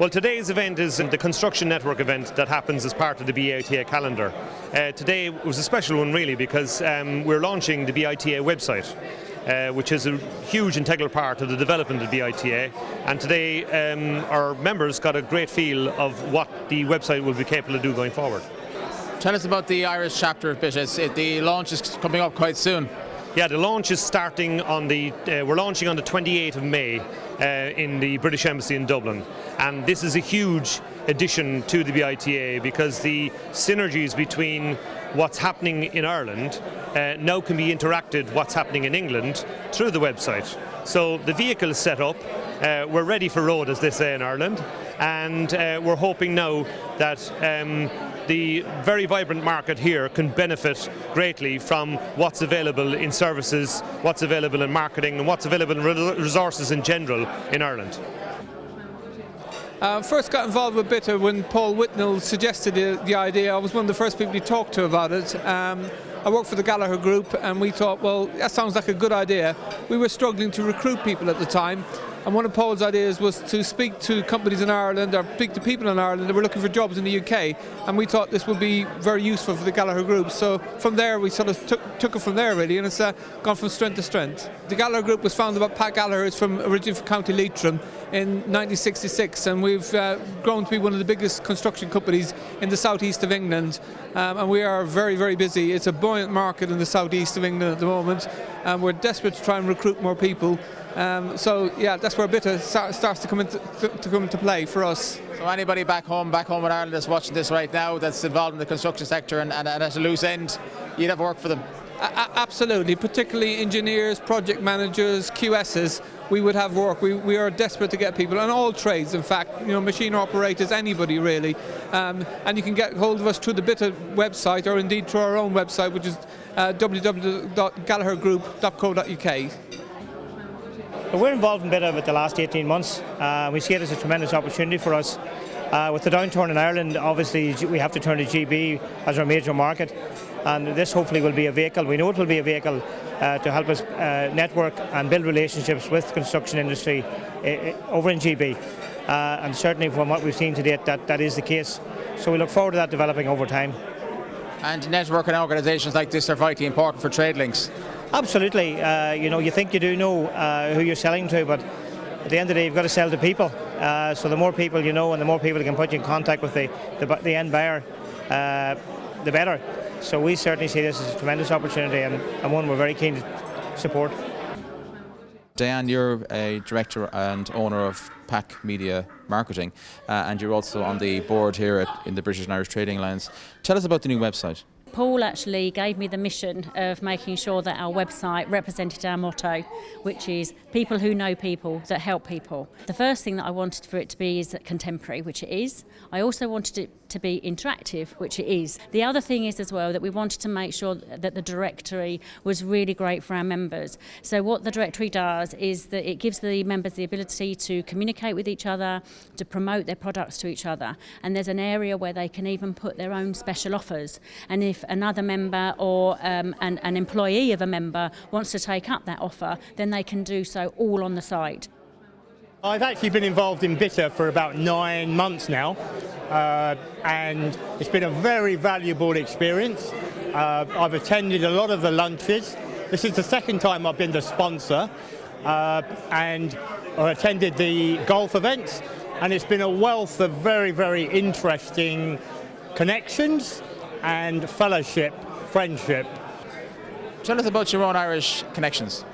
Well, today's event is the construction network event that happens as part of the BITA calendar. Today was a special one really because we're launching the BITA website, which is a huge integral part of the development of BITA, and today our members got a great feel of what the website will be capable of doing going forward. Tell us about the Irish chapter of BITA. The launch is coming up quite soon. Yeah, the launch is starting on we're launching on the 28th of May in the British Embassy in Dublin, and this is a huge addition to the BITA because the synergies between what's happening in Ireland now can be interacted what's happening in England through the website. So the vehicle is set up, we're ready for road as they say in Ireland, and we're hoping now that the very vibrant market here can benefit greatly from what's available in services, what's available in marketing and what's available in resources in general in Ireland. First got involved with BITA when Paul Whitnell suggested the idea. I was one of the first people he talked to about it. I worked for the Gallagher Group and we thought, well, that sounds like a good idea. We were struggling to recruit people at the time, and one of Paul's ideas was to speak to companies in Ireland or speak to people in Ireland that were looking for jobs in the UK, and we thought this would be very useful for the Gallagher Group. So from there we sort of took it from there really, and it's gone from strength to strength. The Gallagher Group was founded by Pat Gallagher, who's originally from County Leitrim, in 1966, and we've grown to be one of the biggest construction companies in the southeast of England, and we are very, very busy. It's a buoyant market in the southeast of England at the moment, and we're desperate to try and recruit more people. So yeah, that's where BITA starts to come into play for us. So anybody back home in Ireland that's watching this right now that's involved in the construction sector and at a loose end, you'd have work for them? Absolutely, particularly engineers, project managers, QSs. We would have work. We are desperate to get people, and all trades, in fact, machine operators, anybody really. And you can get hold of us through the BITA website, or indeed through our own website, which is www.gallaghergroup.co.uk. We're involved in BITA over the last 18 months. We see it as a tremendous opportunity for us. With the downturn in Ireland, obviously we have to turn to GB as our major market, and this hopefully will be a vehicle. We know it will be a vehicle to help us network and build relationships with the construction industry over in GB. And certainly from what we've seen to date, that is the case. So we look forward to that developing over time. And networking organisations like this are vitally important for trade links. Absolutely. You think you do know who you're selling to, but at the end of the day, you've got to sell to people. So the more people you know and the more people that can put you in contact with the end buyer, the better. So we certainly see this as a tremendous opportunity and one we're very keen to support. Diane, you're a director and owner of PAC Media Marketing, and you're also on the board here in the British and Irish Trading Alliance. Tell us about the new website. Paul actually gave me the mission of making sure that our website represented our motto, which is people who know people that help people. The first thing that I wanted for it to be is contemporary, which it is. I also wanted it to be interactive, which it is. The other thing is as well that we wanted to make sure that the directory was really great for our members. So what the directory does is that it gives the members the ability to communicate with each other, to promote their products to each other, and there's an area where they can even put their own special offers. And if another member or an employee of a member wants to take up that offer, then they can do so all on the site. I've actually been involved in BITA for about 9 months now, and it's been a very valuable experience. I've attended a lot of the lunches. This is the second time I've been the sponsor, and I attended the golf events, and it's been a wealth of very, very interesting connections and fellowship, friendship. Tell us about your own Irish connections.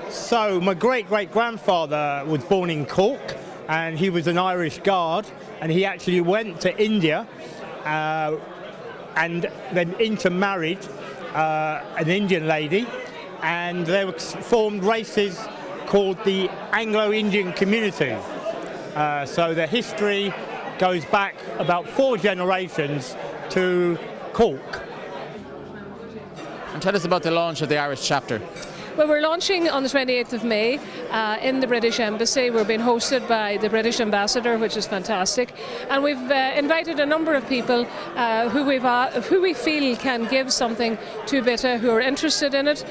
So my great-great-grandfather was born in Cork, and he was an Irish Guard, and he actually went to India and then intermarried an Indian lady, and they were formed races called the Anglo-Indian community. So the history goes back about 4 generations to Cork. And tell us about the launch of the Irish chapter. Well, we're launching on the 28th of May in the British Embassy. We're being hosted by the British Ambassador, which is fantastic. And we've invited a number of people who we feel can give something to BITA, who are interested in it.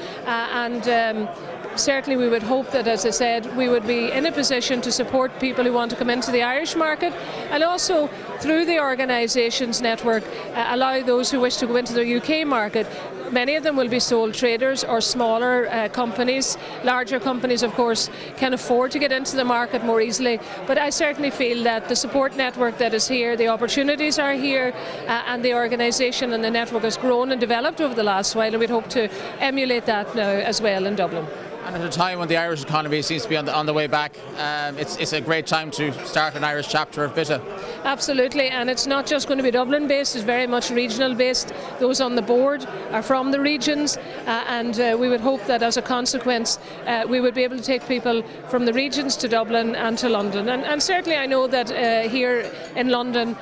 certainly we would hope that, as I said, we would be in a position to support people who want to come into the Irish market, and also through the organisations network allow those who wish to go into the UK market. Many of them will be sole traders or smaller companies. Larger companies, of course, can afford to get into the market more easily. But I certainly feel that the support network that is here, the opportunities are here, and the organisation and the network has grown and developed over the last while, and we'd hope to emulate that now as well in Dublin. And at a time when the Irish economy seems to be on the way back, it's a great time to start an Irish chapter of BITA. Absolutely, and it's not just going to be Dublin based, it's very much regional based. Those on the board are from the regions, and we would hope that as a consequence we would be able to take people from the regions to Dublin and to London. And certainly I know that here in London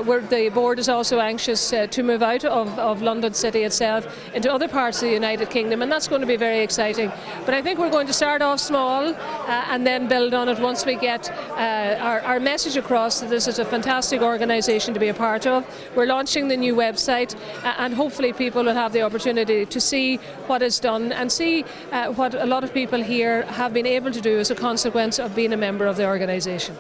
where the board is also anxious to move out of London City itself into other parts of the United Kingdom, and that's going to be very exciting. But I think we're going to start off small and then build on it once we get our message across that this is a fantastic organisation to be a part of. We're launching the new website and hopefully people will have the opportunity to see what is done and see what a lot of people here have been able to do as a consequence of being a member of the organisation.